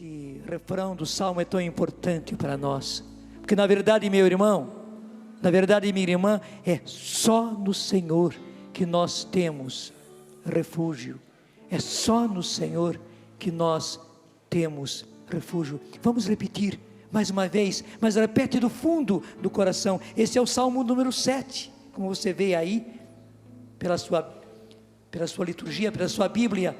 Esse refrão do Salmo é tão importante para nós, porque na verdade, meu irmão, na verdade, minha irmã, é só no Senhor que nós temos refúgio, é só no Senhor que nós temos refúgio. Vamos repetir mais uma vez, mas repete do fundo do coração. Esse é o Salmo número 7, como você vê aí, pela sua liturgia, pela sua Bíblia.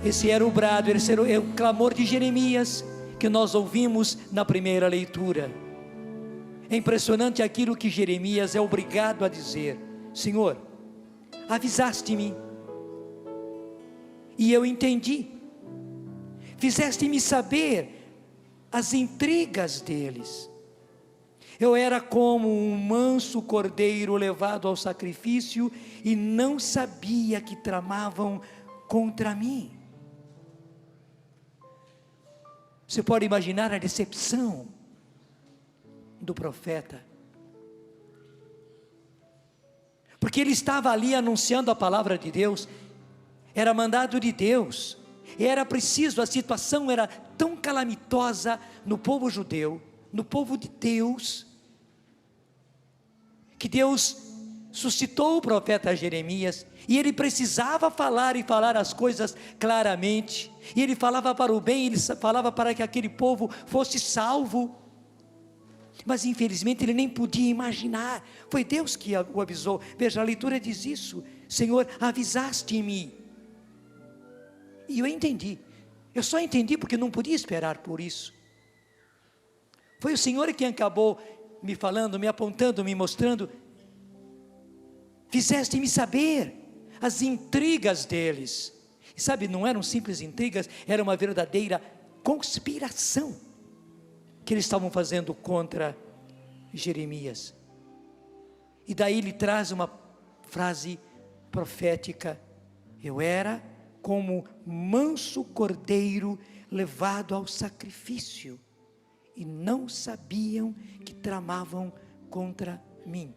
Esse era o brado, esse era o clamor de Jeremias, que nós ouvimos na primeira leitura. É impressionante aquilo que Jeremias é obrigado a dizer: Senhor, avisaste-me, e eu entendi, fizeste-me saber as intrigas deles. Eu era como um manso cordeiro levado ao sacrifício, e não sabia que tramavam contra mim. Você pode imaginar a decepção do profeta, porque ele estava ali anunciando a palavra de Deus, era mandado de Deus, e era preciso, a situação era tão calamitosa no povo judeu, no povo de Deus, que Deus suscitou o profeta Jeremias, e ele precisava falar e falar as coisas claramente, e ele falava para o bem, ele falava para que aquele povo fosse salvo, mas infelizmente ele nem podia imaginar, foi Deus que o avisou. Veja, a leitura diz isso: Senhor, avisaste-me, e eu entendi, eu só entendi porque não podia esperar por isso. Foi o Senhor quem acabou me falando, me apontando, me mostrando. Fizeste-me saber as intrigas deles. E sabe, não eram simples intrigas, era uma verdadeira conspiração que eles estavam fazendo contra Jeremias. E daí ele traz uma frase profética: eu era como manso cordeiro levado ao sacrifício, e não sabiam que tramavam contra mim.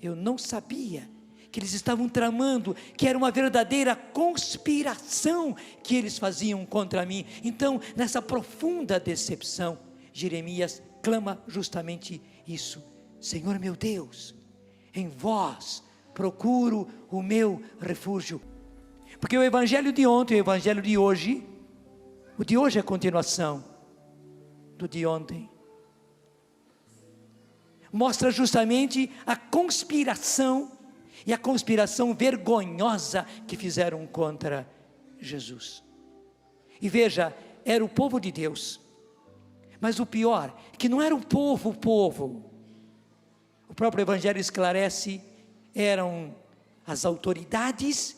Eu não sabia que eles estavam tramando, que era uma verdadeira conspiração que eles faziam contra mim. Então, nessa profunda decepção, Jeremias clama justamente isso: Senhor meu Deus, em vós procuro o meu refúgio. Porque o evangelho de ontem e o evangelho de hoje, o de hoje é a continuação do de ontem, mostra justamente a conspiração, e a conspiração vergonhosa que fizeram contra Jesus. E veja, era o povo de Deus, mas o pior, que não era o povo, o próprio evangelho esclarece, eram as autoridades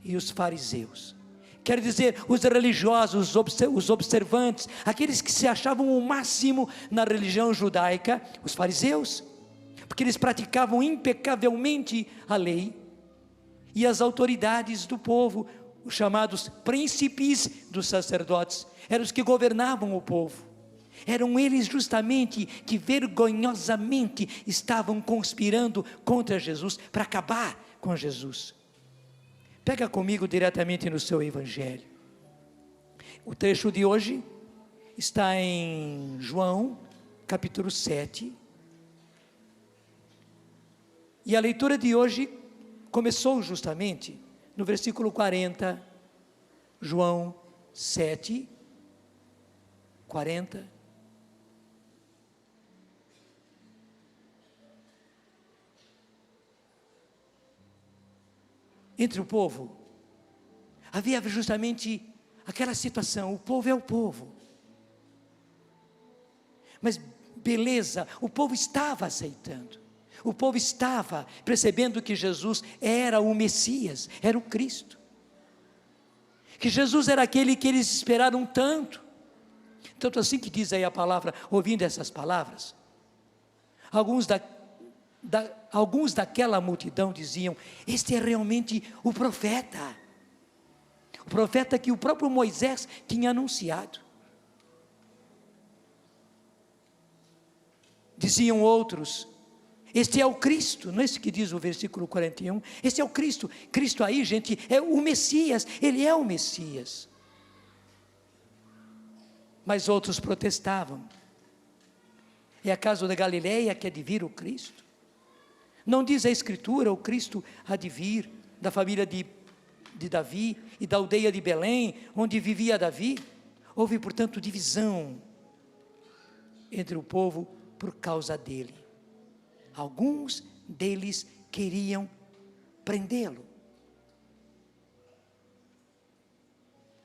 e os fariseus. Quer dizer, os religiosos, os observantes, aqueles que se achavam o máximo na religião judaica, os fariseus, porque eles praticavam impecavelmente a lei, e as autoridades do povo, os chamados príncipes dos sacerdotes, eram os que governavam o povo. Eram eles justamente que vergonhosamente estavam conspirando contra Jesus, para acabar com Jesus. Pega comigo diretamente no seu evangelho. O trecho de hoje está em João, capítulo 7. E a leitura de hoje começou justamente no versículo 40, João 7, 40. Entre o povo, havia justamente aquela situação: o povo é o povo, mas beleza, o povo estava aceitando, o povo estava percebendo que Jesus era o Messias, era o Cristo, que Jesus era aquele que eles esperaram tanto assim que diz aí a palavra. Ouvindo essas palavras, alguns daquela multidão diziam: este é realmente o profeta que o próprio Moisés tinha anunciado. Diziam outros: este é o Cristo. Não é isso que diz o versículo 41? Este é o Cristo. Cristo aí, gente, é o Messias, ele é o Messias. mas outros protestavam. É acaso da Galileia que há de vir o Cristo? Não diz a Escritura, o Cristo há de vir da família de Davi e da aldeia de Belém, onde vivia Davi? Houve, portanto, divisão entre o povo por causa dele. Alguns deles queriam prendê-lo,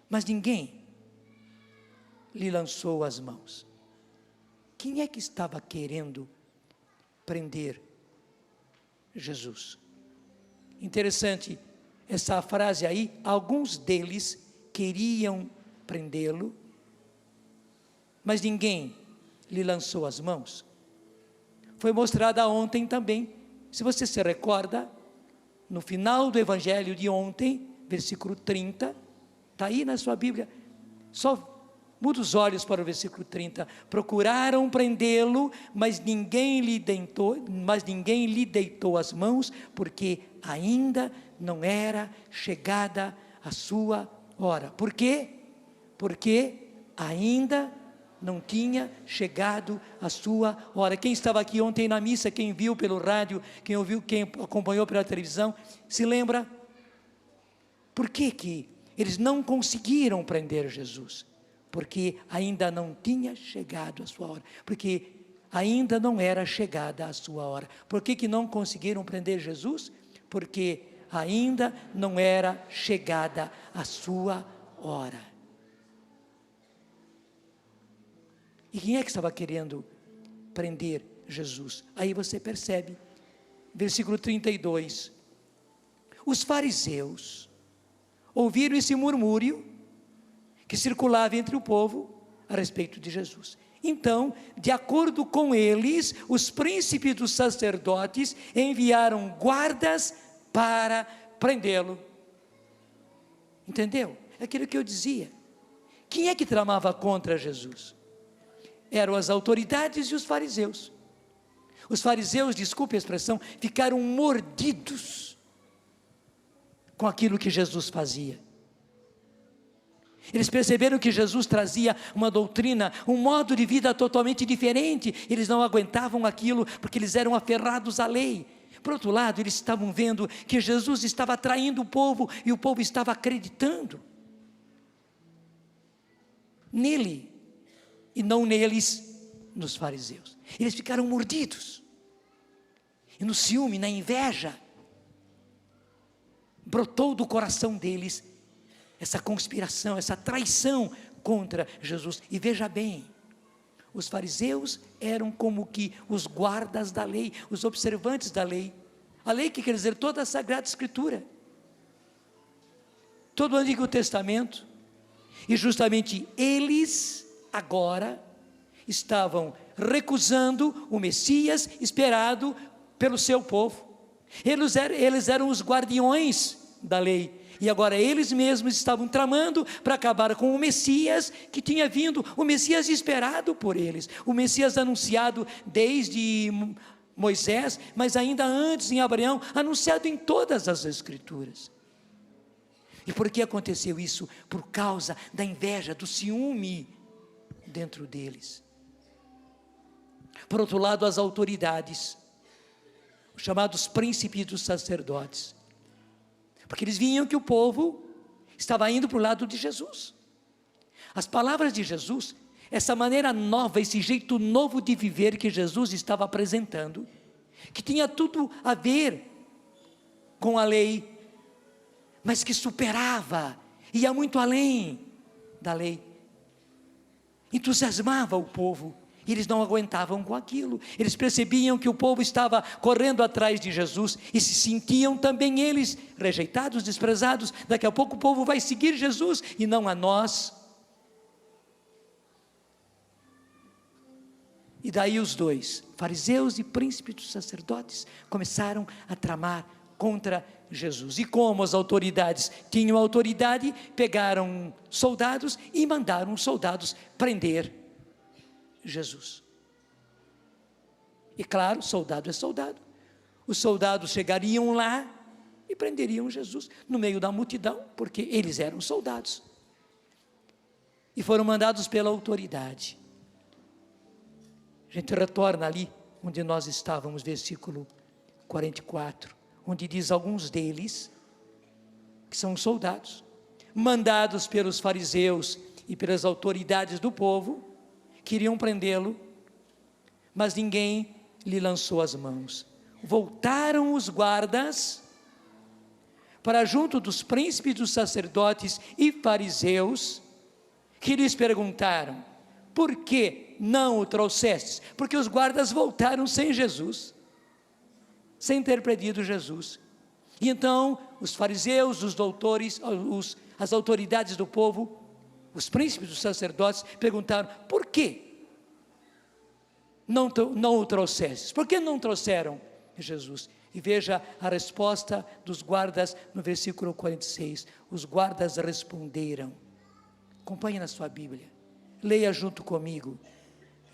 mas ninguém lhe lançou as mãos. Quem é que estava querendo prender Jesus? Interessante essa frase aí, alguns deles queriam prendê-lo, mas ninguém lhe lançou as mãos. Foi mostrada ontem também, se você se recorda, no final do evangelho de ontem, versículo 30, está aí na sua Bíblia, só muda os olhos para o versículo 30, procuraram prendê-lo, mas ninguém lhe deitou as mãos, porque ainda não era chegada a sua hora. Por quê? Porque ainda não tinha chegado a sua hora. Quem estava aqui ontem na missa, quem viu pelo rádio, quem ouviu, quem acompanhou pela televisão, se lembra? Por que eles não conseguiram prender Jesus? Porque ainda não tinha chegado a sua hora, porque ainda não era chegada a sua hora. Por que não conseguiram prender Jesus? Porque ainda não era chegada a sua hora. E quem é que estava querendo prender Jesus? Aí você percebe, versículo 32, os fariseus ouviram esse murmúrio que circulava entre o povo a respeito de Jesus. Então, de acordo com eles, os príncipes dos sacerdotes enviaram guardas para prendê-lo. Entendeu? É aquilo que eu dizia. Quem é que tramava contra Jesus? Eram as autoridades e os fariseus. Os fariseus, desculpe a expressão, ficaram mordidos com aquilo que Jesus fazia. Eles perceberam que Jesus trazia uma doutrina, um modo de vida totalmente diferente. Eles não aguentavam aquilo, porque eles eram aferrados à lei. Por outro lado, eles estavam vendo que Jesus estava atraindo o povo, e o povo estava acreditando nele, e não neles, nos fariseus. Eles ficaram mordidos, e no ciúme, na inveja, brotou do coração deles essa conspiração, essa traição contra Jesus. E veja bem, os fariseus eram como que os guardas da lei, os observantes da lei. A lei que quer dizer toda a Sagrada Escritura, todo o Antigo Testamento. E justamente eles agora estavam recusando o Messias esperado pelo seu povo. Eles eram os guardiões da lei. E agora eles mesmos estavam tramando para acabar com o Messias que tinha vindo, o Messias esperado por eles, o Messias anunciado desde Moisés, mas ainda antes em Abraão, anunciado em todas as Escrituras. E por que aconteceu isso? Por causa da inveja, do ciúme dentro deles. Por outro lado, as autoridades, os chamados príncipes dos sacerdotes, porque eles viam que o povo estava indo para o lado de Jesus. As palavras de Jesus, essa maneira nova, esse jeito novo de viver que Jesus estava apresentando, que tinha tudo a ver com a lei, mas que superava, ia muito além da lei, entusiasmava o povo. Eles não aguentavam com aquilo. Eles percebiam que o povo estava correndo atrás de Jesus e se sentiam também eles rejeitados, desprezados. Daqui a pouco o povo vai seguir Jesus e não a nós. E daí os dois, fariseus e príncipes dos sacerdotes, começaram a tramar contra Jesus. E como as autoridades tinham autoridade, pegaram soldados e mandaram os soldados prender Jesus. E claro, soldado é soldado. Os soldados chegariam lá e prenderiam Jesus no meio da multidão, porque eles eram soldados. e foram mandados pela autoridade. A gente retorna ali onde nós estávamos, versículo 44, onde diz: alguns deles, que são soldados, mandados pelos fariseus e pelas autoridades do povo, queriam prendê-lo, mas ninguém lhe lançou as mãos. Voltaram os guardas para junto dos príncipes, dos sacerdotes e fariseus, que lhes perguntaram: por que não o trouxestes? Porque os guardas voltaram sem Jesus, sem ter prendido Jesus. E então os fariseus, os doutores, as autoridades do povo, os príncipes dos sacerdotes perguntaram: por que não o trouxestes? Por que não trouxeram Jesus? E veja a resposta dos guardas no versículo 46. Os guardas responderam, acompanhe na sua Bíblia, leia junto comigo: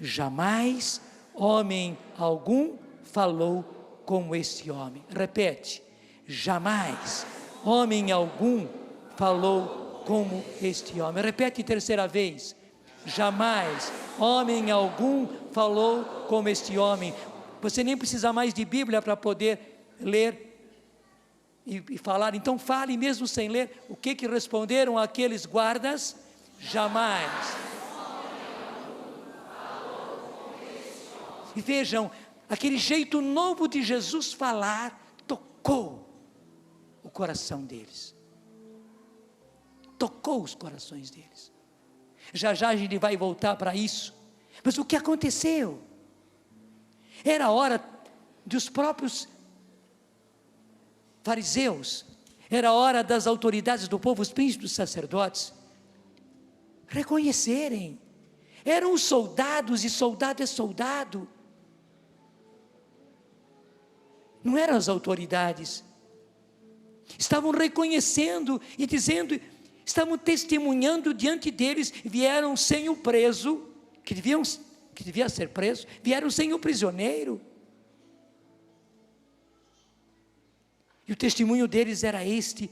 jamais homem algum falou como este homem. Repete: jamais homem algum falou como este homem. Repete terceira vez: jamais homem algum falou como este homem. Você nem precisa mais de Bíblia para poder ler e falar. Então fale mesmo sem ler. O que responderam aqueles guardas? Jamais. E vejam, aquele jeito novo de Jesus falar tocou o coração deles. Tocou os corações deles. Já a gente vai voltar para isso. Mas o que aconteceu? Era hora dos próprios fariseus, era hora das autoridades do povo, os príncipes dos sacerdotes, reconhecerem. Eram os soldados, e soldado é soldado. Não eram as autoridades. Estavam reconhecendo e dizendo, estavam testemunhando diante deles. Vieram sem o preso, que devia ser preso, vieram sem o prisioneiro. E o testemunho deles era este: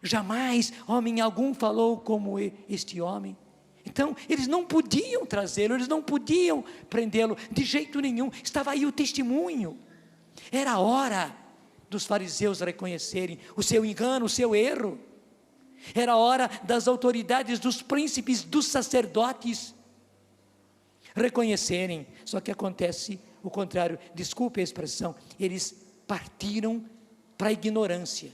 jamais homem algum falou como este homem. Então eles não podiam trazê-lo, eles não podiam prendê-lo de jeito nenhum. Estava aí o testemunho. Era a hora dos fariseus reconhecerem o seu engano, o seu erro. Era a hora das autoridades, dos príncipes, dos sacerdotes reconhecerem. Só que acontece o contrário. Desculpe a expressão, eles partiram para a ignorância.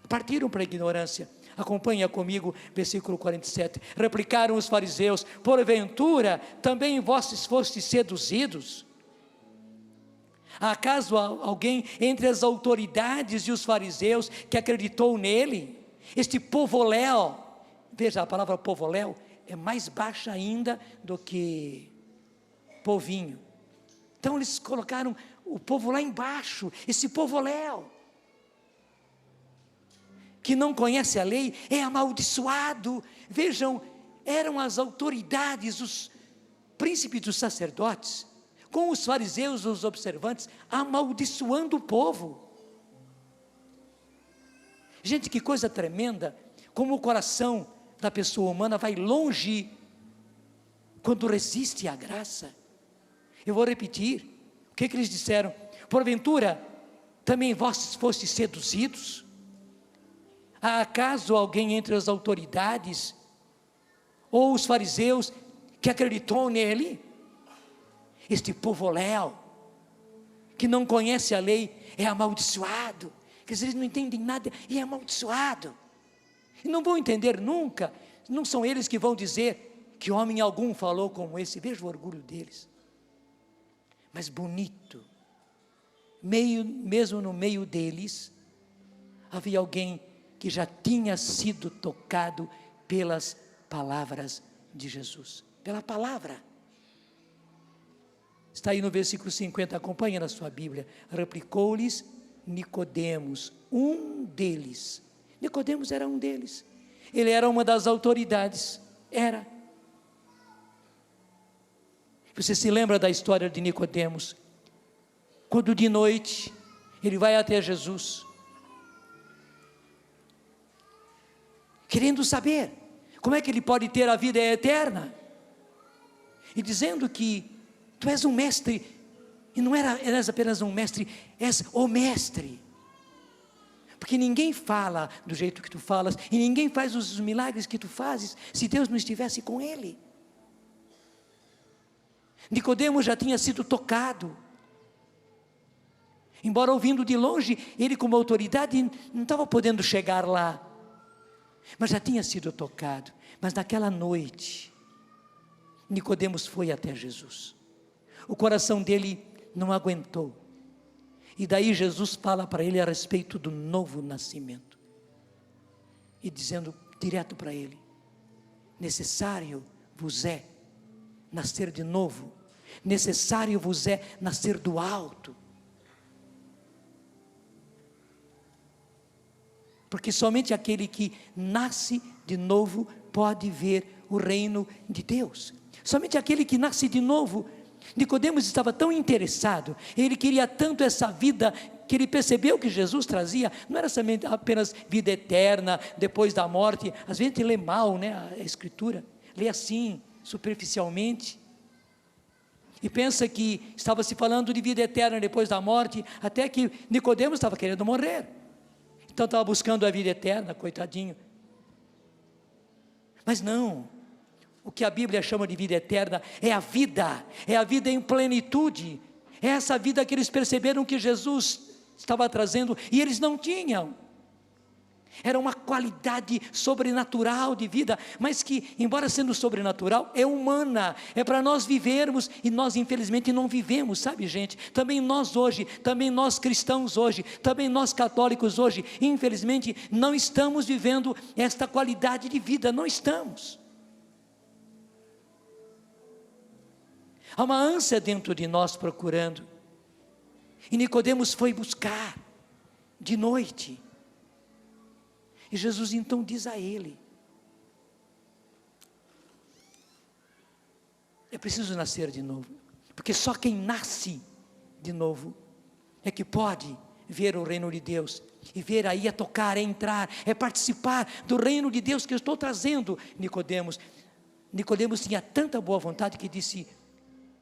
Partiram para a ignorância. Acompanha comigo, versículo 47. Replicaram os fariseus: porventura também vós fostes seduzidos? Acaso alguém entre as autoridades e os fariseus que acreditou nele? Este povoléu, veja a palavra povoléu, é mais baixa ainda do que povinho. Então eles colocaram o povo lá embaixo, esse povoléu, que não conhece a lei, é amaldiçoado. Vejam, eram as autoridades, os príncipes dos sacerdotes, com os fariseus, os observantes, amaldiçoando o povo. Gente, que coisa tremenda, como o coração da pessoa humana vai longe quando resiste à graça. Eu vou repetir, o que eles disseram? Porventura, também vós fostes seduzidos? Há acaso alguém entre as autoridades, ou os fariseus, que acreditou nele? Este povoléu, que não conhece a lei, é amaldiçoado. Quer dizer, eles não entendem nada e é amaldiçoado. E não vão entender nunca. Não são eles que vão dizer que homem algum falou como esse. Veja o orgulho deles. Mas bonito, mesmo no meio deles, havia alguém que já tinha sido tocado pelas palavras de Jesus. Pela palavra. Está aí no versículo 50, acompanha na sua Bíblia. Replicou-lhes Nicodemos, um deles. Nicodemos era um deles. Ele era uma das autoridades. Era. Você se lembra da história de Nicodemos? Quando de noite ele vai até Jesus, querendo saber Como é que ele pode ter a vida eterna? E dizendo que tu és um mestre, e não eras apenas um mestre, és o mestre. Porque ninguém fala do jeito que tu falas, e ninguém faz os milagres que tu fazes, se Deus não estivesse com ele. Nicodemo já tinha sido tocado, embora ouvindo de longe, ele como autoridade não estava podendo chegar lá, mas já tinha sido tocado. Mas naquela noite, Nicodemos foi até Jesus, o coração dele não aguentou, e daí Jesus fala para ele a respeito do novo nascimento, e dizendo direto para ele: necessário vos é nascer de novo, necessário vos é nascer do alto, porque somente aquele que nasce de novo pode ver o reino de Deus. Somente aquele que nasce de novo. Nicodemos estava tão interessado, ele queria tanto essa vida, que ele percebeu que Jesus trazia, não era somente apenas vida eterna, depois da morte. Às vezes a gente lê mal, né, a Escritura, lê assim, superficialmente, e pensa que estava se falando de vida eterna depois da morte, até que Nicodemos estava querendo morrer, então estava buscando a vida eterna, coitadinho. Mas não, o que a Bíblia chama de vida eterna é a vida em plenitude, é essa vida que eles perceberam que Jesus estava trazendo, e eles não tinham. Era uma qualidade sobrenatural de vida, mas que, embora sendo sobrenatural, é humana, é para nós vivermos, e nós infelizmente não vivemos, sabe gente? Também nós hoje, também nós cristãos hoje, também nós católicos hoje, infelizmente não estamos vivendo esta qualidade de vida, não estamos. Há uma ânsia dentro de nós procurando, e Nicodemos foi buscar de noite, e Jesus então diz a ele: é preciso nascer de novo, porque só quem nasce de novo é que pode ver o reino de Deus, e ver aí é tocar, é entrar, é participar do reino de Deus que eu estou trazendo. Nicodemos tinha tanta boa vontade que disse: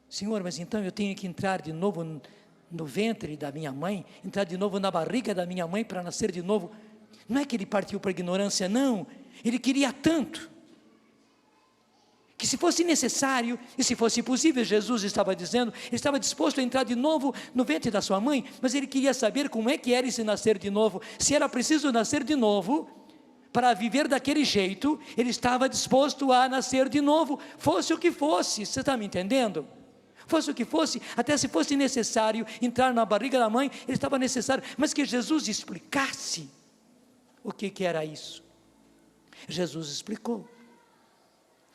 Senhor, mas então eu tenho que entrar de novo no ventre da minha mãe, entrar de novo na barriga da minha mãe para nascer de novo? Não é que ele partiu para a ignorância, não, ele queria tanto, que se fosse necessário, e se fosse possível, Jesus estava dizendo, ele estava disposto a entrar de novo no ventre da sua mãe, mas ele queria saber como é que era esse nascer de novo, se era preciso nascer de novo, para viver daquele jeito, ele estava disposto a nascer de novo, fosse o que fosse. Você está me entendendo? Fosse o que fosse, até se fosse necessário entrar na barriga da mãe, ele estava necessário, mas que Jesus explicasse o que era isso. Jesus explicou: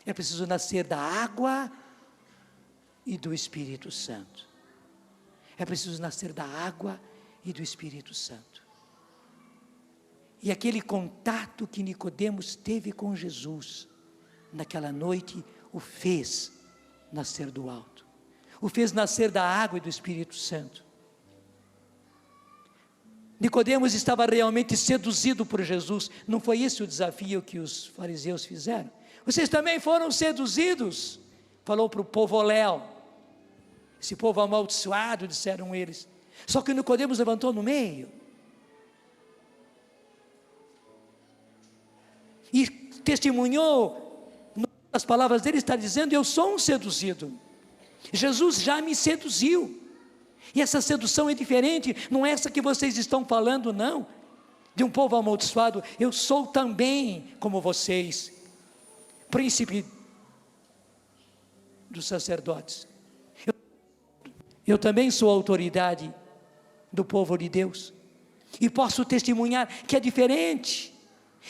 é preciso nascer da água e do Espírito Santo. É preciso nascer da água e do Espírito Santo. E aquele contato que Nicodemos teve com Jesus naquela noite o fez nascer do alto, o fez nascer da água e do Espírito Santo. Nicodemos estava realmente seduzido por Jesus. Não foi esse o desafio que os fariseus fizeram? Vocês também foram seduzidos, falou para o povo Léo, esse povo amaldiçoado, disseram eles. Só que Nicodemos levantou no meio e testemunhou, as palavras dele está dizendo: eu sou um seduzido, Jesus já me seduziu, e essa sedução é diferente, não é essa que vocês estão falando, não, de um povo amaldiçoado. Eu sou também como vocês, príncipe dos sacerdotes, eu também sou autoridade do povo de Deus, e posso testemunhar que é diferente.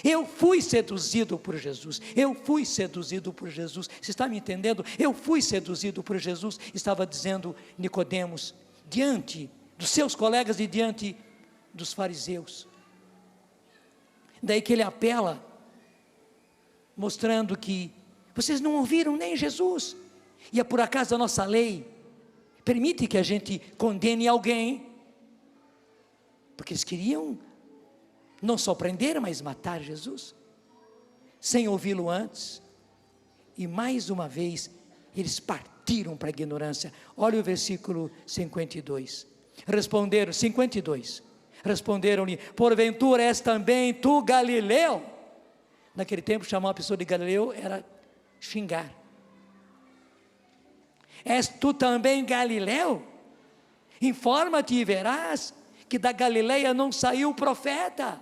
Eu fui seduzido por Jesus, eu fui seduzido por Jesus. Você está me entendendo? Eu fui seduzido por Jesus, estava dizendo Nicodemos, diante dos seus colegas e diante dos fariseus. Daí que ele apela, mostrando que vocês não ouviram nem Jesus, e é por acaso a nossa lei permite que a gente condene alguém, porque eles queriam não só prender, mas matar Jesus. sem ouvi-lo antes, e mais uma vez, eles partiram para a ignorância. Olha o versículo 52. Responderam, 52, responderam-lhe: porventura és também tu Galileu? Naquele tempo, chamar uma pessoa de Galileu era xingar. És tu também Galileu? Informa-te e verás que da Galileia não saiu profeta.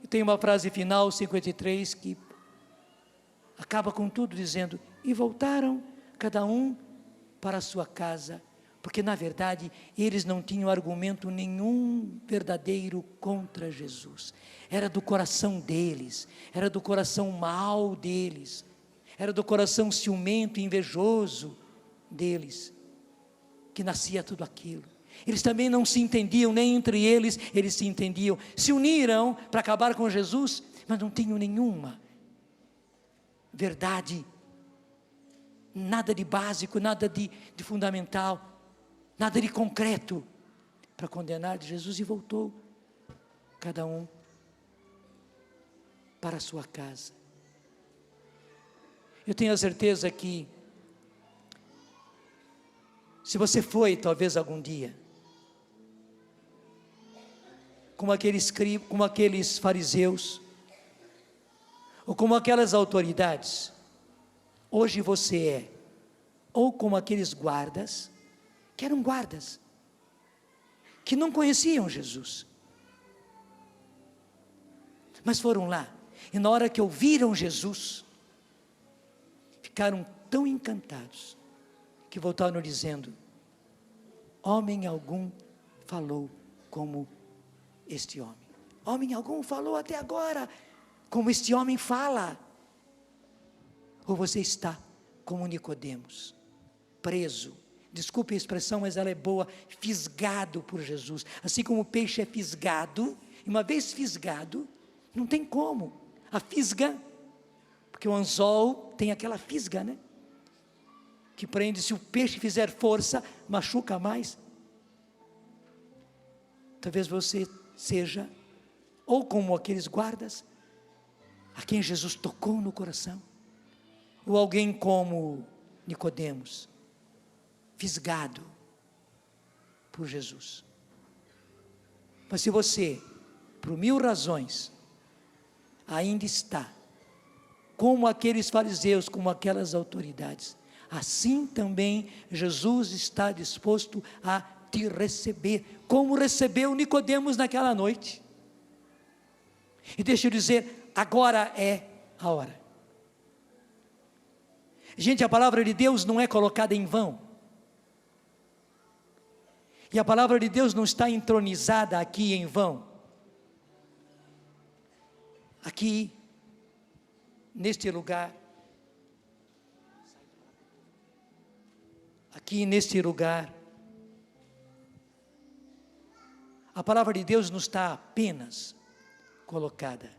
E tem uma frase final, 53, que acaba com tudo, dizendo: e voltaram cada um para a sua casa, porque na verdade eles não tinham argumento nenhum verdadeiro contra Jesus. Era do coração deles, era do coração mau deles, era do coração ciumento e invejoso deles, que nascia tudo aquilo. Eles também não se entendiam, nem entre eles se entendiam. Se uniram para acabar com Jesus, mas não tinham nenhuma verdade, nada de básico, nada de fundamental, nada de concreto para condenar de Jesus. E voltou cada um para a sua casa. Eu tenho a certeza que, se você foi talvez algum dia, como aqueles fariseus, ou como aquelas autoridades, hoje você é, ou como aqueles guardas, que eram guardas, que não conheciam Jesus, mas foram lá, e na hora que ouviram Jesus, ficaram tão encantados, que voltaram dizendo: homem algum falou como este homem. Homem algum falou até agora como este homem fala. Ou você está como Nicodemos, preso, desculpe a expressão, mas ela é boa, fisgado por Jesus. Assim como o peixe é fisgado, e uma vez fisgado, não tem como. A fisga, porque o anzol tem aquela fisga, né? Que prende, se o peixe fizer força, machuca mais. Talvez você seja, ou como aqueles guardas, a quem Jesus tocou no coração, ou alguém como Nicodemos, fisgado por Jesus. Mas se você, por 1000 razões, ainda está como aqueles fariseus, como aquelas autoridades, assim também Jesus está disposto a te receber, como recebeu Nicodemos naquela noite. E deixa eu dizer, agora é a hora. Gente, a palavra de Deus não é colocada em vão. E a palavra de Deus não está entronizada aqui em vão. Aqui, neste lugar, a palavra de Deus não está apenas colocada,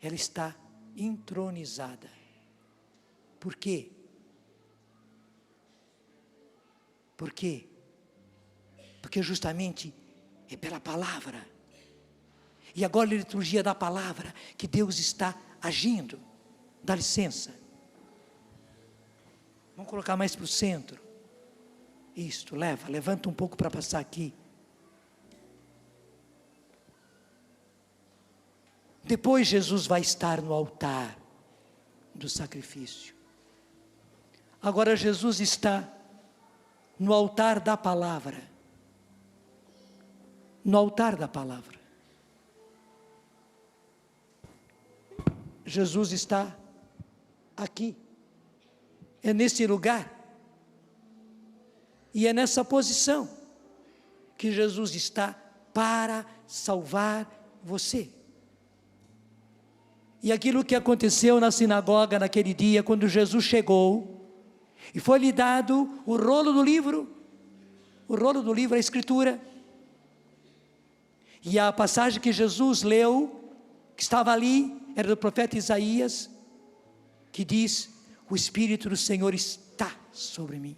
ela está entronizada. Por quê? Por quê? Porque justamente é pela palavra. E agora a liturgia da palavra que Deus está agindo. Dá licença. Vamos colocar mais para o centro. Isto, levanta um pouco para passar aqui. Depois Jesus vai estar no altar do sacrifício. Agora Jesus está no altar da palavra. No altar da palavra. Jesus está aqui. É nesse lugar. E é nessa posição que Jesus está para salvar você. E aquilo que aconteceu na sinagoga naquele dia, quando Jesus chegou, e foi-lhe dado o rolo do livro, a escritura, e a passagem que Jesus leu, que estava ali, era do profeta Isaías, que diz: o Espírito do Senhor está sobre mim,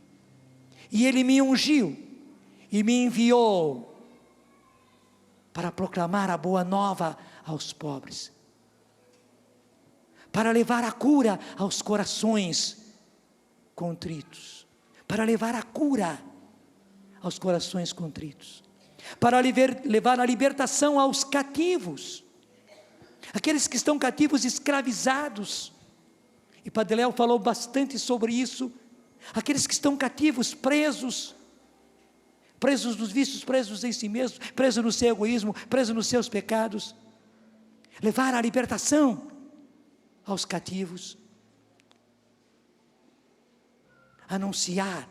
e Ele me ungiu, e me enviou para proclamar a boa nova aos pobres, para levar a cura aos corações contritos, para levar a cura aos corações contritos, para levar a libertação aos cativos, aqueles que estão cativos, escravizados. E Padre Léo falou bastante sobre isso. Aqueles que estão cativos, presos nos vícios, presos em si mesmos, presos no seu egoísmo, presos nos seus pecados. Levar a libertação aos cativos. Anunciar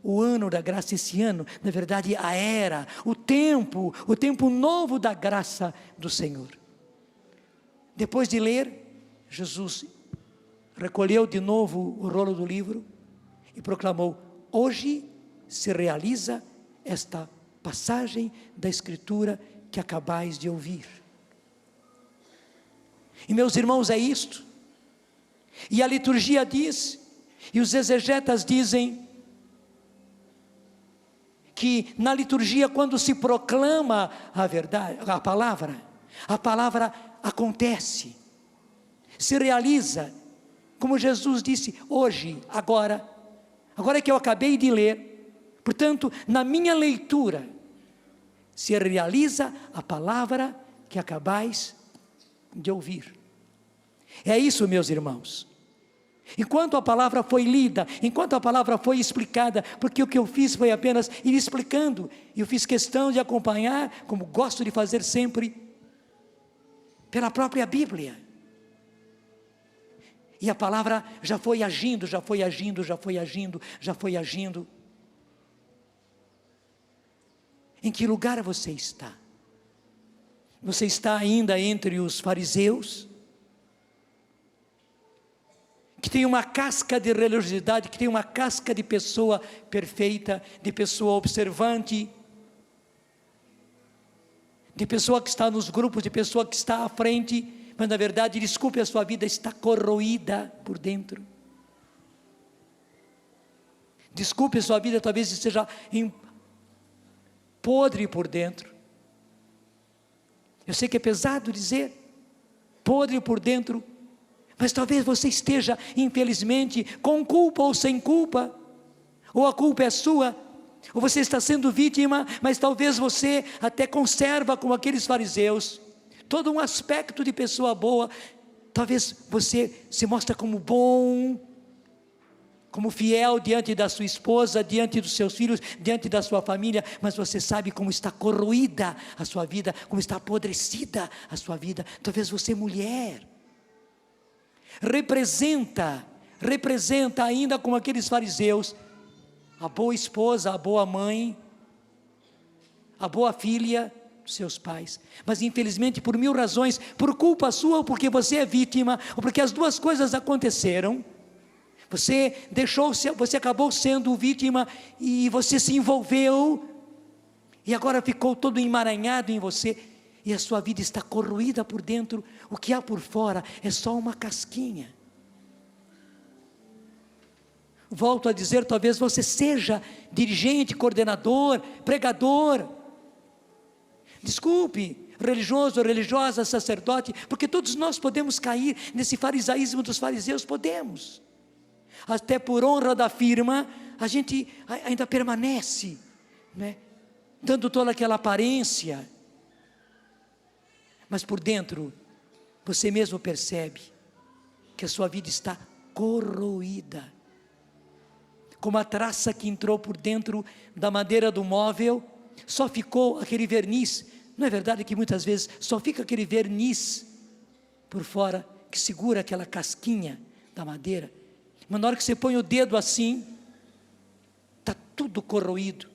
o ano da graça, esse ano, na verdade, a era, o tempo novo da graça do Senhor. Depois de ler, Jesus recolheu de novo o rolo do livro e proclamou: hoje se realiza esta passagem da Escritura que acabais de ouvir. E meus irmãos, é isto. E a liturgia diz, e os exegetas dizem, que na liturgia, quando se proclama a verdade, a palavra acontece, se realiza, como Jesus disse: hoje, agora que eu acabei de ler. Portanto, na minha leitura, se realiza a palavra que acabais de ouvir. É isso, meus irmãos. Enquanto a palavra foi lida, enquanto a palavra foi explicada, porque o que eu fiz foi apenas ir explicando, e eu fiz questão de acompanhar, como gosto de fazer sempre, pela própria Bíblia. E a palavra já foi agindo. Em que lugar você está? Você está ainda entre os fariseus, que tem uma casca de religiosidade, que tem uma casca de pessoa perfeita, de pessoa observante, de pessoa que está nos grupos, de pessoa que está à frente, mas na verdade, desculpe, a sua vida está corroída por dentro. Desculpe, a sua vida talvez esteja podre por dentro. Eu sei que é pesado dizer, podre por dentro, mas talvez você esteja, infelizmente, com culpa ou sem culpa, ou a culpa é sua, ou você está sendo vítima, mas talvez você até conserva, como aqueles fariseus, todo um aspecto de pessoa boa. Talvez você se mostra como bom, como fiel diante da sua esposa, diante dos seus filhos, diante da sua família, mas você sabe como está corroída a sua vida, como está apodrecida a sua vida. Talvez você, mulher, representa ainda como aqueles fariseus, a boa esposa, a boa mãe, a boa filha dos seus pais, mas infelizmente por mil razões, por culpa sua, ou porque você é vítima, ou porque as duas coisas aconteceram, você acabou sendo vítima, e você se envolveu, e agora ficou todo emaranhado em você, e a sua vida está corroída por dentro. O que há por fora é só uma casquinha. Volto a dizer, talvez você seja dirigente, coordenador, pregador, desculpe, religioso, religiosa, sacerdote, porque todos nós podemos cair nesse farisaísmo dos fariseus, podemos. Até por honra da firma, a gente ainda permanece, né, dando toda aquela aparência, mas por dentro, você mesmo percebe que a sua vida está corroída, como a traça que entrou por dentro da madeira do móvel, só ficou aquele verniz. Não é verdade que muitas vezes só fica aquele verniz por fora, que segura aquela casquinha da madeira, mas na hora que você põe o dedo assim, está tudo corroído.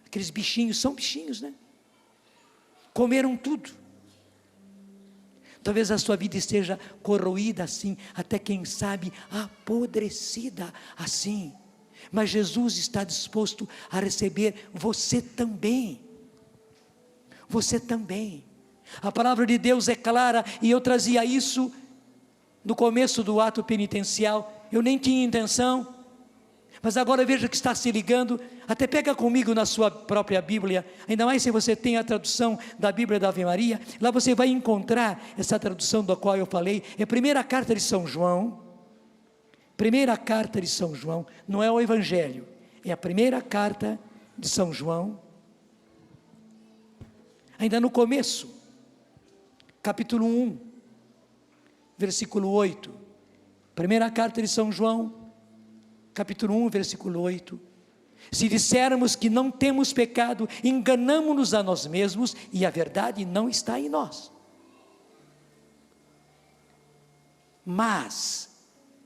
Aqueles bichinhos, são bichinhos, né? Comeram tudo. Talvez a sua vida esteja corroída assim, até quem sabe apodrecida assim, mas Jesus está disposto a receber você também. Você também. A palavra de Deus é clara, e eu trazia isso no começo do ato penitencial. Eu nem tinha intenção, Mas agora veja que está se ligando, até pega comigo na sua própria Bíblia, ainda mais se você tem a tradução da Bíblia da Ave Maria, lá você vai encontrar essa tradução da qual eu falei, é a primeira carta de São João, primeira carta de São João, não é o Evangelho, é a primeira carta de São João, ainda no começo, capítulo 1, versículo 8, primeira carta de São João, capítulo 1, versículo 8, se dissermos que não temos pecado, enganamo-nos a nós mesmos, e a verdade não está em nós. Mas,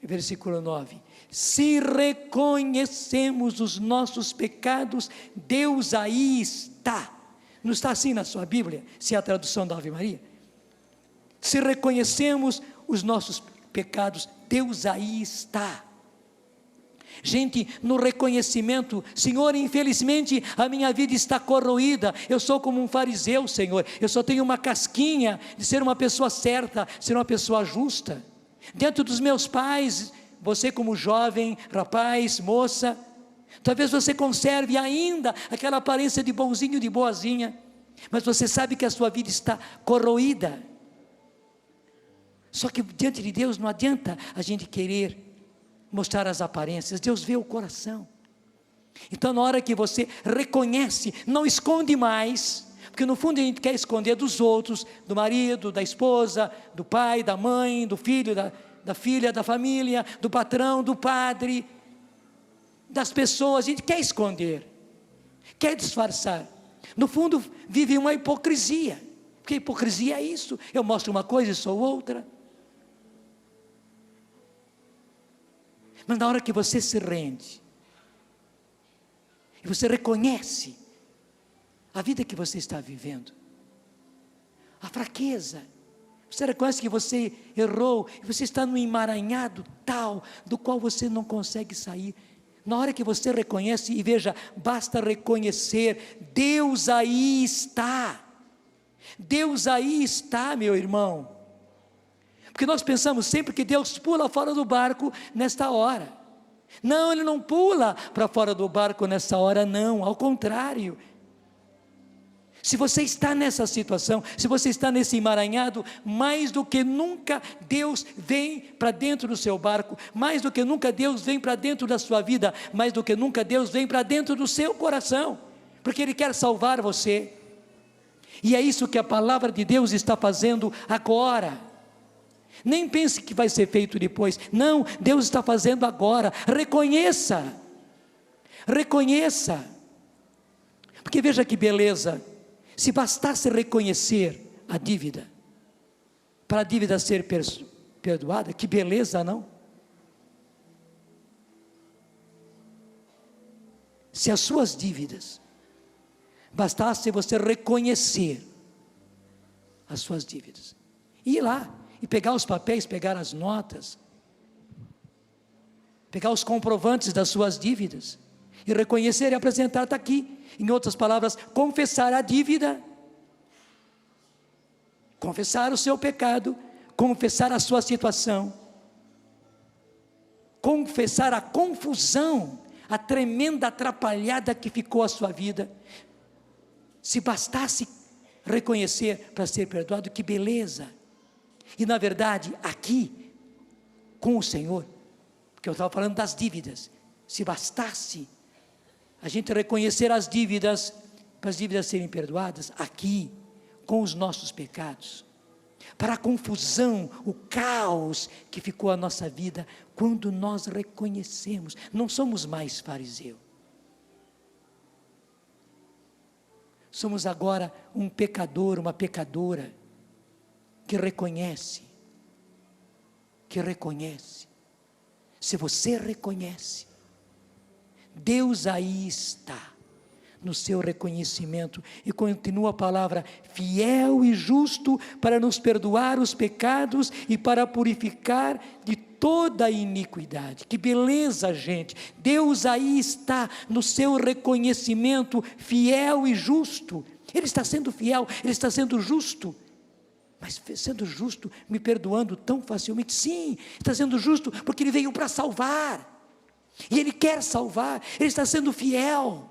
versículo 9, se reconhecemos os nossos pecados, Deus aí está. Não está assim na sua Bíblia, se é a tradução da Ave Maria? Se reconhecemos os nossos pecados, Deus aí está. Gente, no reconhecimento, Senhor, infelizmente a minha vida está corroída, eu sou como um fariseu, Senhor, eu só tenho uma casquinha de ser uma pessoa certa, ser uma pessoa justa, dentro dos meus pais, você como jovem, rapaz, moça, talvez você conserve ainda aquela aparência de bonzinho, de boazinha, mas você sabe que a sua vida está corroída, só que diante de Deus não adianta a gente querer mostrar as aparências, Deus vê o coração. Então na hora que você reconhece, não esconde mais, porque no fundo a gente quer esconder dos outros, do marido, da esposa, do pai, da mãe, do filho, da filha, da família, do patrão, do padre, das pessoas, a gente quer esconder, quer disfarçar, no fundo vive uma hipocrisia, porque hipocrisia é isso, eu mostro uma coisa e sou outra. Mas na hora que você se rende, e você reconhece a vida que você está vivendo, a fraqueza, você reconhece que você errou, e você está num emaranhado tal, do qual você não consegue sair, na hora que você reconhece, e veja, basta reconhecer, Deus aí está, meu irmão, porque nós pensamos sempre que Deus pula fora do barco nesta hora. Não, Ele não pula para fora do barco nessa hora, não, ao contrário. Se você está nessa situação, se você está nesse emaranhado, mais do que nunca Deus vem para dentro do seu barco, mais do que nunca Deus vem para dentro da sua vida, mais do que nunca Deus vem para dentro do seu coração, porque Ele quer salvar você. E é isso que a palavra de Deus está fazendo agora. Nem pense que vai ser feito depois, não, Deus está fazendo agora, reconheça, porque veja que beleza, se bastasse reconhecer a dívida, para a dívida ser perdoada, que beleza, não? Se as suas dívidas, bastasse você reconhecer as suas dívidas, e ir lá, e pegar os papéis, pegar as notas, pegar os comprovantes das suas dívidas, e reconhecer e apresentar, está aqui, em outras palavras, confessar a dívida, confessar o seu pecado, confessar a sua situação, confessar a confusão, a tremenda atrapalhada que ficou a sua vida, se bastasse reconhecer para ser perdoado, que beleza. E na verdade, aqui, com o Senhor, porque eu estava falando das dívidas, se bastasse a gente reconhecer as dívidas, para as dívidas serem perdoadas, aqui, com os nossos pecados, para a confusão, o caos que ficou a nossa vida, quando nós reconhecemos, não somos mais fariseu, somos agora um pecador, uma pecadora, que reconhece, se você reconhece, Deus aí está, no seu reconhecimento, e continua a palavra, fiel e justo, para nos perdoar os pecados, e para purificar de toda a iniquidade. Que beleza, gente, Deus aí está, no seu reconhecimento, fiel e justo, Ele está sendo fiel, Ele está sendo justo, mas sendo justo, me perdoando tão facilmente, sim, está sendo justo, porque Ele veio para salvar, E Ele quer salvar, Ele está sendo fiel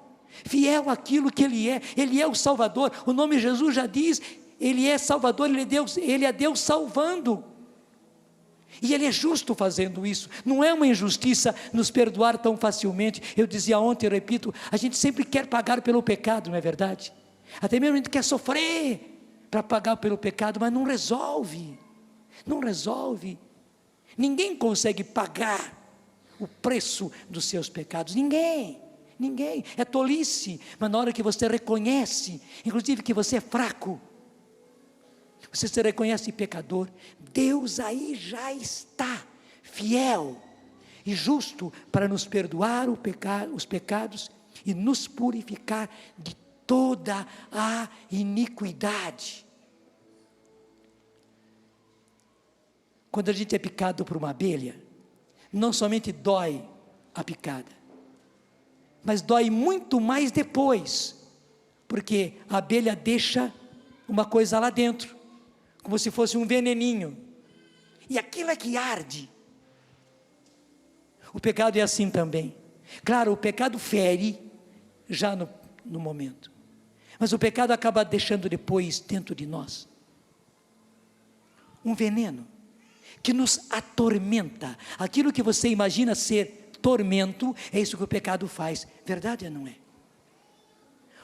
àquilo que Ele é o Salvador. O nome Jesus já diz, Ele é Salvador, Ele é Deus salvando. E Ele é justo fazendo isso, não é uma injustiça nos perdoar tão facilmente. Eu dizia ontem, eu repito, a gente sempre quer pagar pelo pecado, não é verdade? Até mesmo a gente quer sofrer para pagar pelo pecado, mas não resolve, ninguém consegue pagar o preço dos seus pecados, ninguém, é tolice. Mas na hora que você reconhece, inclusive que você é fraco, você se reconhece pecador, Deus aí já está fiel e justo para nos perdoar os pecados e nos purificar de toda a iniquidade. Quando a gente é picado por uma abelha, não somente dói a picada, mas dói muito mais depois, porque a abelha deixa uma coisa lá dentro, como se fosse um veneninho, e aquilo é que arde. O pecado é assim também. Claro, o pecado fere já no momento, mas o pecado acaba deixando depois dentro de nós um veneno que nos atormenta. Aquilo que você imagina ser tormento, é isso que o pecado faz, verdade ou não é?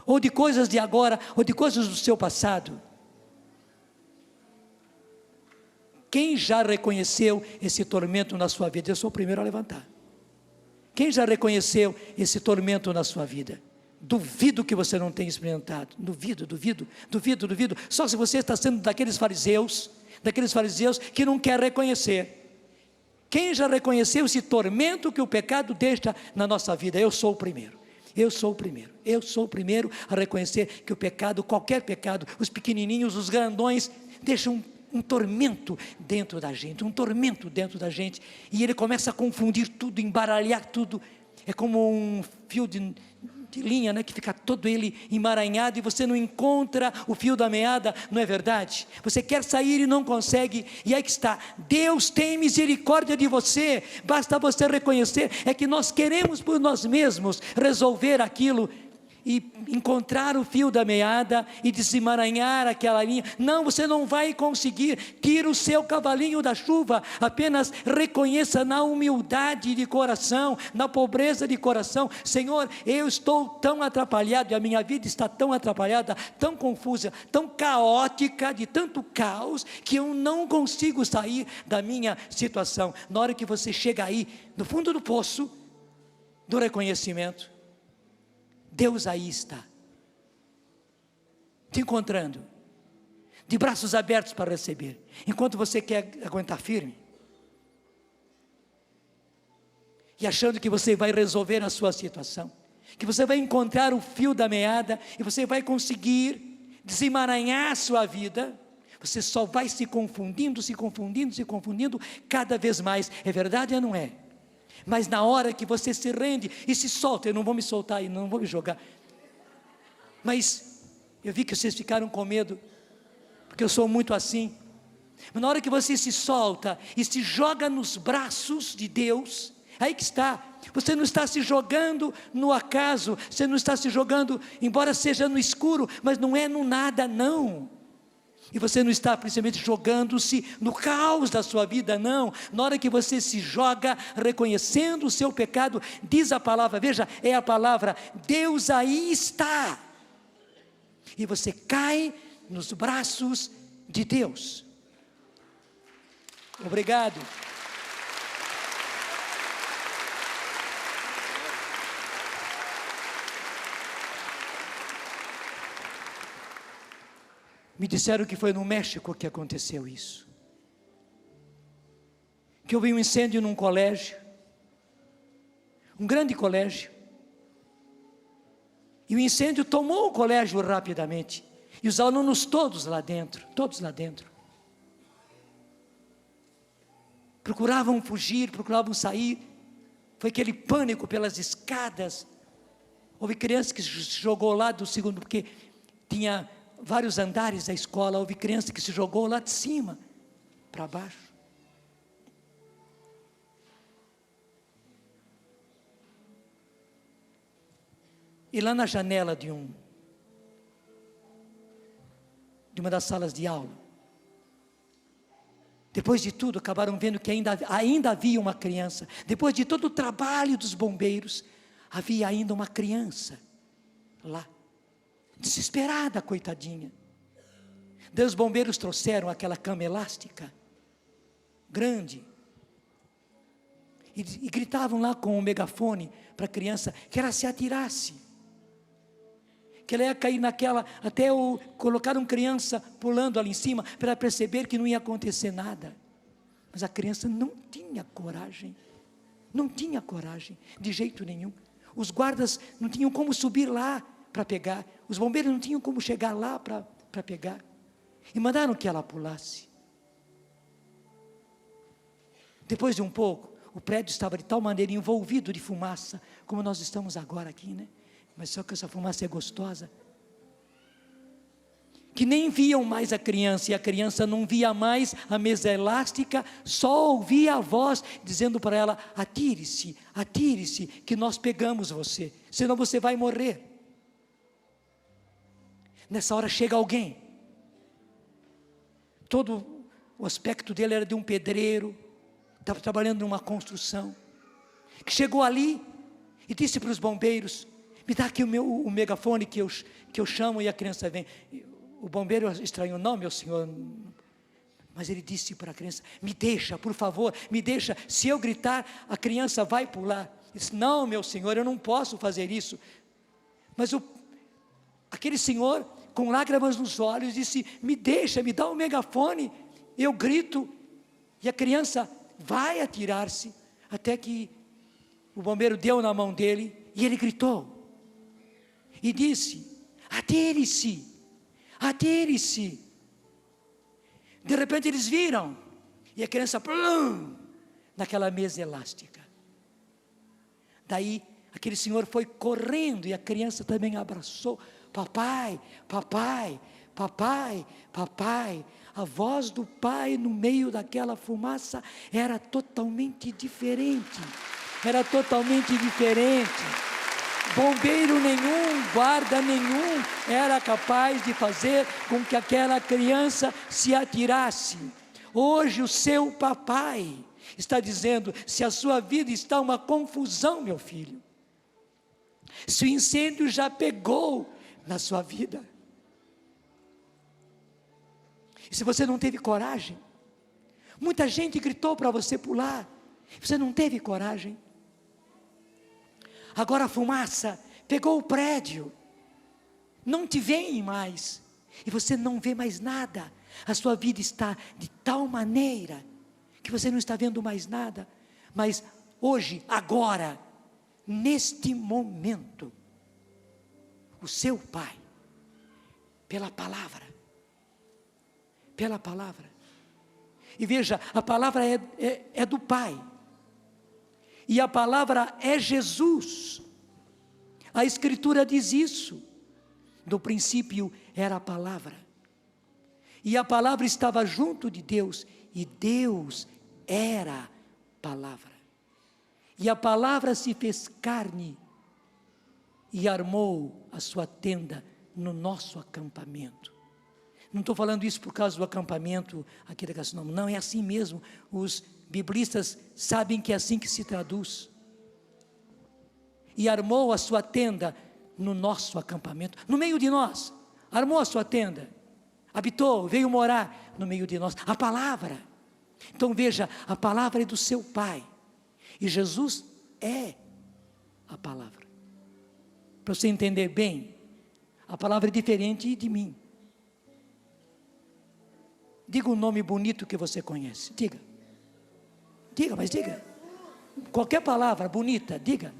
Ou de coisas de agora, ou de coisas do seu passado. Quem já reconheceu esse tormento na sua vida? Eu sou o primeiro a levantar. Quem já reconheceu esse tormento na sua vida? Duvido que você não tenha experimentado. Duvido. Só se você está sendo daqueles fariseus que não quer reconhecer. Quem já reconheceu esse tormento que o pecado deixa na nossa vida? Eu sou o primeiro a reconhecer que o pecado, qualquer pecado, os pequenininhos, os grandões, deixam um tormento dentro da gente, e ele começa a confundir tudo, embaralhar tudo. É como um fio de linha, né, que fica todo ele emaranhado, e você não encontra o fio da meada, não é verdade? Você quer sair e não consegue, e aí que está. Deus tem misericórdia de você, basta você reconhecer. É que nós queremos por nós mesmos resolver aquilo, e encontrar o fio da meada, e desemaranhar aquela linha. Não, você não vai conseguir. Tira o seu cavalinho da chuva, apenas reconheça na humildade de coração, na pobreza de coração: Senhor, eu estou tão atrapalhado, e a minha vida está tão atrapalhada, tão confusa, tão caótica, de tanto caos, que eu não consigo sair da minha situação. Na hora que você chega aí, no fundo do poço do reconhecimento, Deus aí está, te encontrando, de braços abertos para receber, enquanto você quer aguentar firme, e achando que você vai resolver a sua situação, que você vai encontrar o fio da meada, e você vai conseguir desemaranhar a sua vida. Você só vai se confundindo cada vez mais. É verdade ou não é? Mas na hora que você se rende e se solta, eu não vou me soltar e não vou me jogar, mas eu vi que vocês ficaram com medo, porque eu sou muito assim. Mas na hora que você se solta e se joga nos braços de Deus, aí que está. Você não está se jogando no acaso, você não está se jogando, embora seja no escuro, mas não é no nada, não. E você não está principalmente jogando-se no caos da sua vida, não. Na hora que você se joga, reconhecendo o seu pecado, diz a palavra, veja, é a palavra, Deus aí está. E você cai nos braços de Deus. Obrigado. Me disseram que foi no México que aconteceu isso. Que houve um incêndio num colégio, um grande colégio, e o incêndio tomou o colégio rapidamente, e os alunos todos lá dentro, procuravam fugir, procuravam sair. Foi aquele pânico pelas escadas. Houve criança que se jogou lá do segundo, porque tinha vários andares da escola, houve criança que se jogou lá de cima para baixo. E lá na janela de uma das salas de aula, depois de tudo, acabaram vendo que ainda havia uma criança. Depois de todo o trabalho dos bombeiros, havia ainda uma criança lá, desesperada, coitadinha. Daí os bombeiros trouxeram aquela cama elástica, grande, e gritavam lá com o megafone para a criança, que ela se atirasse, que ela ia cair naquela, colocaram criança pulando ali em cima, para ela perceber que não ia acontecer nada. Mas a criança não tinha coragem, de jeito nenhum. Os guardas não tinham como subir lá para pegar, os bombeiros não tinham como chegar lá para pegar, e mandaram que ela pulasse. Depois de um pouco, o prédio estava de tal maneira envolvido de fumaça, como nós estamos agora aqui, né? Mas só que essa fumaça é gostosa, que nem viam mais a criança, e a criança não via mais a mesa elástica, só ouvia a voz dizendo para ela: atire-se, que nós pegamos você, senão você vai morrer. Nessa hora chega alguém, todo o aspecto dele era de um pedreiro, estava trabalhando numa construção, que chegou ali e disse para os bombeiros: me dá aqui o megafone que eu chamo, e a criança vem. O bombeiro estranhou: não, meu senhor. Mas ele disse para a criança: me deixa, por favor, me deixa, se eu gritar, a criança vai pular. Ele disse: não, meu senhor, eu não posso fazer isso. Mas aquele senhor, com lágrimas nos olhos, disse: me deixa, me dá o megafone, eu grito, e a criança vai atirar-se, até que o bombeiro deu na mão dele, e ele gritou, e disse: atire-se. De repente eles viram, e a criança, plum, naquela mesa elástica. Daí aquele senhor foi correndo, e a criança também abraçou: papai. A voz do pai no meio daquela fumaça era totalmente diferente. Bombeiro nenhum, guarda nenhum era capaz de fazer com que aquela criança se atirasse. Hoje o seu papai está dizendo: se a sua vida está uma confusão, meu filho, se o incêndio já pegou na sua vida, e se você não teve coragem, muita gente gritou para você pular, você não teve coragem. Agora a fumaça pegou o prédio, não te veem mais, e você não vê mais nada. A sua vida está de tal maneira que você não está vendo mais nada. Mas hoje, agora, neste momento, o seu pai, pela palavra, e veja, a palavra é do Pai, e a palavra é Jesus. A Escritura diz isso: no princípio era a palavra, e a palavra estava junto de Deus, e Deus era palavra, e a palavra se fez carne, e armou a sua tenda no nosso acampamento. Não estou falando isso por causa do acampamento aqui da Gastronomia, não, é assim mesmo. Os biblistas sabem que é assim que se traduz. E armou a sua tenda no nosso acampamento, no meio de nós. Armou a sua tenda, habitou, veio morar no meio de nós. A palavra. Então veja, a palavra é do seu Pai, e Jesus é a palavra. Para você entender bem, a palavra é diferente de mim. Diga um nome bonito que você conhece. Diga, mas diga. Qualquer palavra bonita, diga.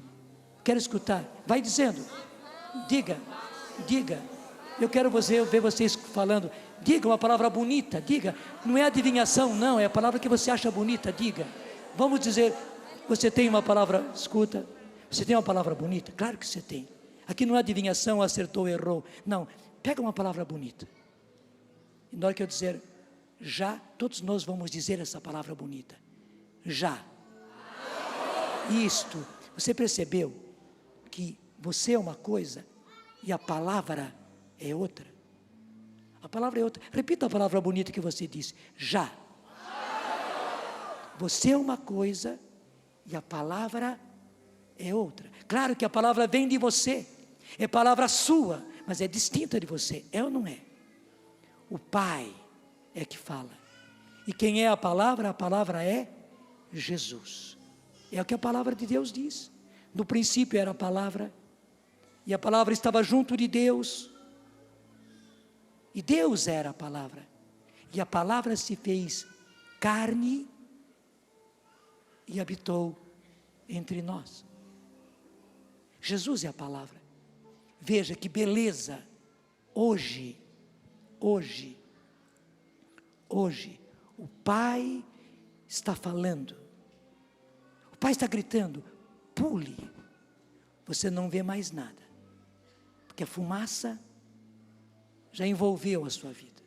Quero escutar. Vai dizendo. Diga. Eu quero ver vocês falando. Diga uma palavra bonita, diga. Não é adivinhação, não, é a palavra que você acha bonita, diga. Vamos dizer, você tem uma palavra, escuta. Você tem uma palavra bonita? Claro que você tem. Aqui não é adivinhação, acertou, errou. Não, pega uma palavra bonita. E na hora que eu dizer já, todos nós vamos dizer essa palavra bonita. Já. Isto, você percebeu que você é uma coisa e a palavra é outra. A palavra é outra. Repita a palavra bonita que você disse: já. Você é uma coisa e a palavra é outra. Claro que a palavra vem de você, é palavra sua, mas é distinta de você, é ou não é? O Pai é que fala. E quem é a palavra? A palavra é Jesus. É o que a palavra de Deus diz. No princípio era a palavra, e a palavra estava junto de Deus, e Deus era a palavra, e a palavra se fez carne e habitou entre nós. Jesus é a palavra. Veja que beleza. Hoje, o Pai está falando, o Pai está gritando: pule. Você não vê mais nada, porque a fumaça já envolveu a sua vida,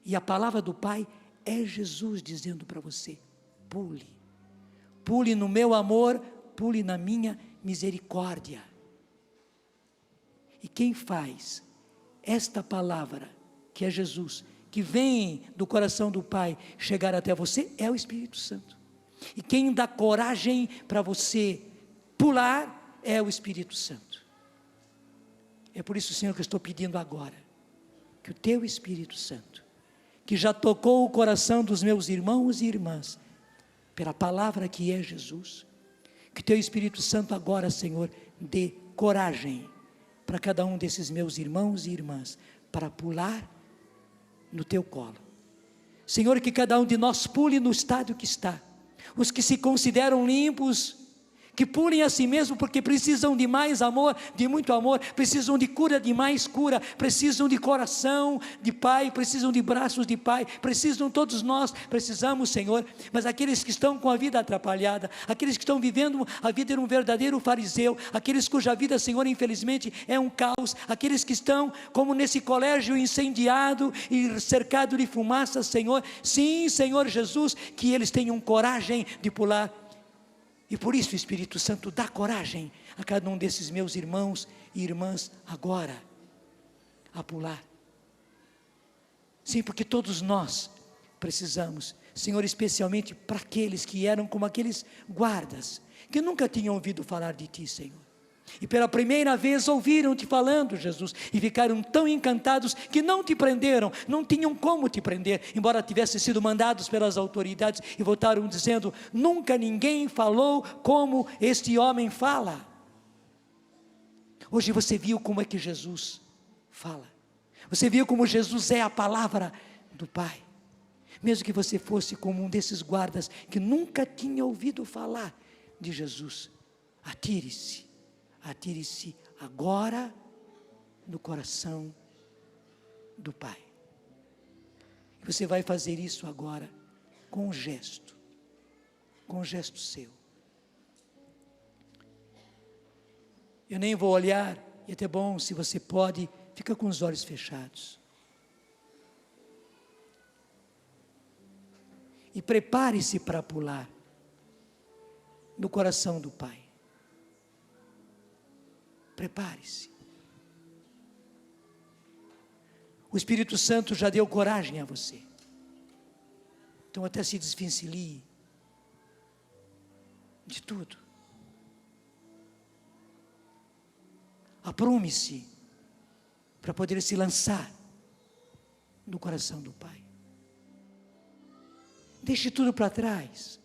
e a palavra do Pai é Jesus dizendo para você: pule, pule no meu amor, pule na minha misericórdia. E quem faz esta palavra, que é Jesus, que vem do coração do Pai, chegar até você, é o Espírito Santo. E quem dá coragem para você pular, é o Espírito Santo. É por isso, Senhor, que eu estou pedindo agora, que o Teu Espírito Santo, que já tocou o coração dos meus irmãos e irmãs, pela palavra que é Jesus, que Teu Espírito Santo agora, Senhor, dê coragem para cada um desses meus irmãos e irmãs, para pular no Teu colo. Senhor, que cada um de nós pule no estado que está. Os que se consideram limpos, que pulem a si mesmo, porque precisam de mais amor, de muito amor, precisam de cura, de mais cura, precisam de coração de Pai, precisam de braços de Pai, precisam, todos nós precisamos, Senhor. Mas aqueles que estão com a vida atrapalhada, aqueles que estão vivendo a vida de um verdadeiro fariseu, aqueles cuja vida, Senhor, infelizmente é um caos, aqueles que estão como nesse colégio incendiado e cercado de fumaça, Senhor, sim, Senhor Jesus, que eles tenham coragem de pular. E por isso, Espírito Santo, dá coragem a cada um desses meus irmãos e irmãs agora, a pular. Sim, porque todos nós precisamos, Senhor, especialmente para aqueles que eram como aqueles guardas, que nunca tinham ouvido falar de Ti, Senhor. E pela primeira vez ouviram-te falando, Jesus, e ficaram tão encantados que não te prenderam, não tinham como te prender, embora tivessem sido mandados pelas autoridades, e voltaram dizendo: nunca ninguém falou como este homem fala. Hoje você viu como é que Jesus fala, você viu como Jesus é a palavra do Pai. Mesmo que você fosse como um desses guardas que nunca tinha ouvido falar de Jesus, atire-se agora no coração do Pai. Você vai fazer isso agora com um gesto seu. Eu nem vou olhar, e é até bom, se você pode, fica com os olhos fechados. E prepare-se para pular no coração do Pai. Prepare-se. O Espírito Santo já deu coragem a você. Então até se desvencilhe de tudo. Aprume-se para poder se lançar no coração do Pai. Deixe tudo para trás.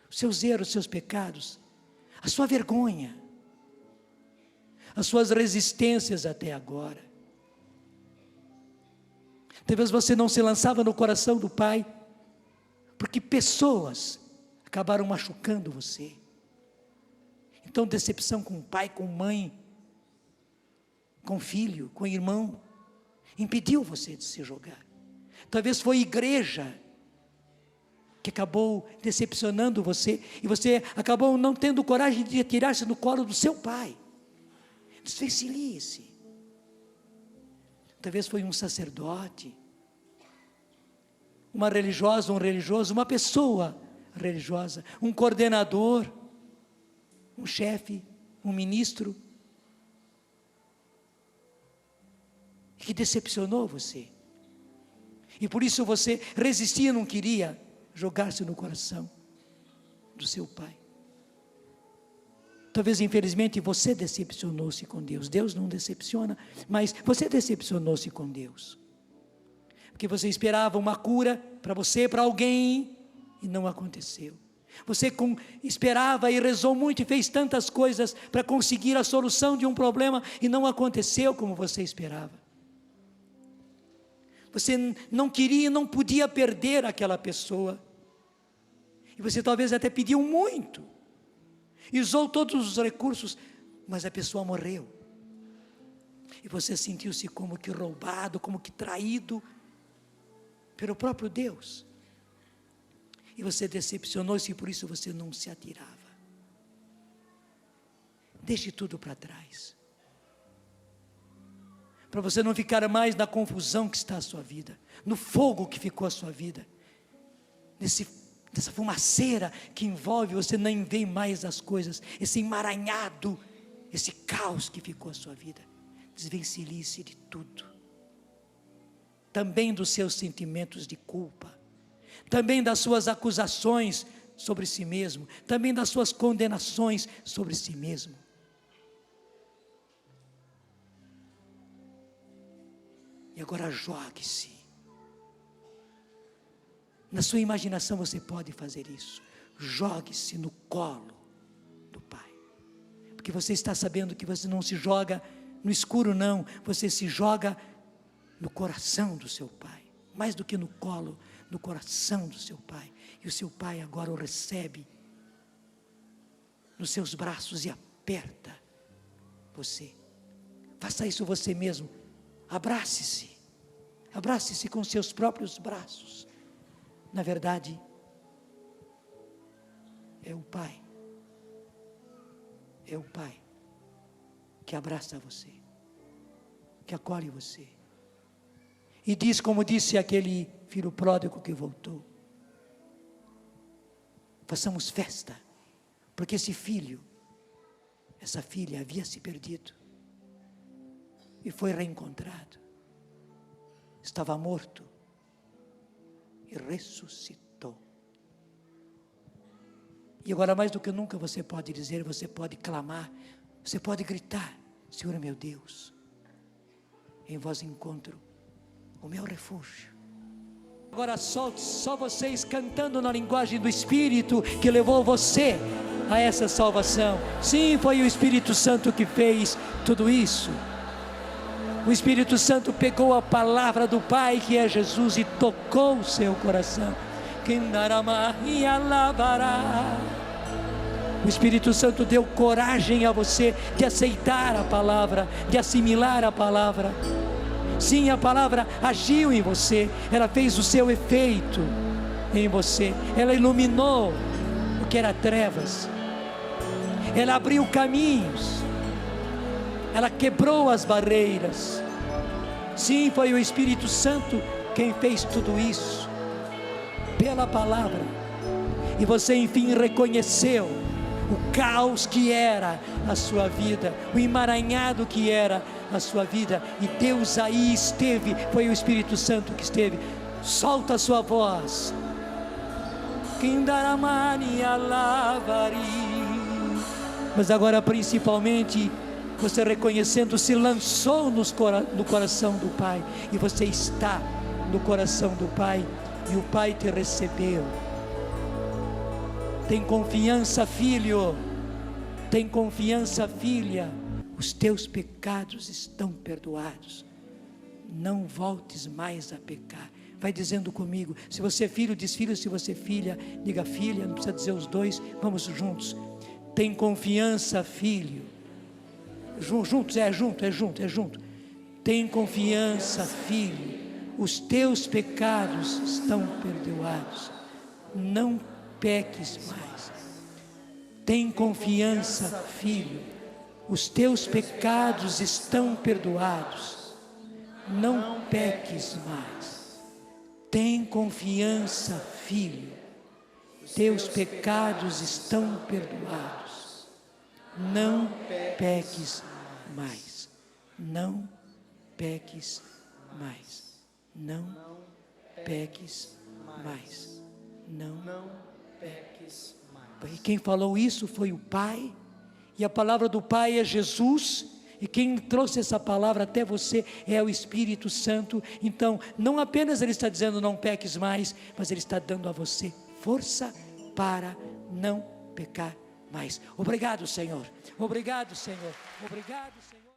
Os seus erros, os seus pecados, a sua vergonha, as suas resistências até agora. Talvez você não se lançava no coração do Pai, porque pessoas acabaram machucando você. Então decepção com o pai, com mãe, com filho, com irmão, impediu você de se jogar. Talvez foi a igreja que acabou decepcionando você, e você acabou não tendo coragem de atirar-se no colo do seu pai. Desvencilhe-se. Talvez foi um sacerdote, uma religiosa, um religioso, uma pessoa religiosa, um coordenador, um chefe, um ministro, que decepcionou você. E por isso você resistia, não queria jogar-se no coração do seu pai. Talvez, infelizmente, você decepcionou-se com Deus. Deus não decepciona, mas você decepcionou-se com Deus. Porque você esperava uma cura para você, para alguém, e não aconteceu. Você esperava e rezou muito e fez tantas coisas para conseguir a solução de um problema e não aconteceu como você esperava. Você não queria, não podia perder aquela pessoa. E você talvez até pediu muito. E usou todos os recursos, mas a pessoa morreu. E você sentiu-se como que roubado, como que traído pelo próprio Deus. E você decepcionou-se e por isso você não se atirava. Deixe tudo para trás. Para você não ficar mais na confusão que está a sua vida, no fogo que ficou a sua vida, nessa fumaceira que envolve, você nem vê mais as coisas, esse emaranhado, esse caos que ficou a sua vida. Desvencilhe-se de tudo, também dos seus sentimentos de culpa, também das suas acusações sobre si mesmo, também das suas condenações sobre si mesmo. E agora jogue-se. Na sua imaginação você pode fazer isso. Jogue-se no colo do Pai. Porque você está sabendo que você não se joga no escuro, não. Você se joga no coração do seu Pai. Mais do que no colo, no coração do seu Pai. E o seu Pai agora o recebe nos seus braços e aperta você. Faça isso você mesmo. Abrace-se. Abrace-se com seus próprios braços. Na verdade, é o Pai que abraça você, que acolhe você, e diz como disse aquele filho pródigo que voltou: façamos festa, porque esse filho, essa filha havia se perdido, e foi reencontrado, estava morto, e ressuscitou. E agora mais do que nunca você pode dizer, você pode clamar, você pode gritar: Senhor meu Deus, em vós encontro o meu refúgio. Agora só vocês cantando na linguagem do Espírito que levou você a essa salvação. Sim, foi o Espírito Santo que fez tudo isso. O Espírito Santo pegou a palavra do Pai, que é Jesus, e tocou o seu coração. O Espírito Santo deu coragem a você de aceitar a palavra, de assimilar a palavra. Sim, a palavra agiu em você, ela fez o seu efeito em você, ela iluminou o que era trevas, ela abriu caminhos, ela quebrou as barreiras. Sim, foi o Espírito Santo quem fez tudo isso, pela palavra. E você enfim reconheceu o caos que era a sua vida, o emaranhado que era a sua vida, e Deus aí esteve, foi o Espírito Santo que esteve. Solta a sua voz. Mas agora principalmente, você reconhecendo, se lançou no coração do Pai, e você está no coração do Pai, e o Pai te recebeu. Tem confiança, filho, tem confiança, filha, os teus pecados estão perdoados, não voltes mais a pecar. Vai dizendo comigo, se você é filho, diz filho, se você é filha, diga filha, não precisa dizer os dois, vamos juntos. Tem confiança, filho. Juntos, é junto. Tem confiança, filho, os teus pecados estão perdoados, não peques mais. Tem confiança, filho, os teus pecados estão perdoados, não peques mais. Tem confiança, filho, teus pecados estão perdoados, não peques mais. Não peques mais. Não peques mais. Não peques mais. E quem falou isso foi o Pai, e a palavra do Pai é Jesus, e quem trouxe essa palavra até você é o Espírito Santo. Então, não apenas Ele está dizendo não peques mais, mas Ele está dando a você força para não pecar mais. Obrigado, Senhor. Obrigado, Senhor. Obrigado, Senhor.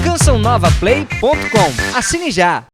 CançãoNovaPlay.com. Assine já!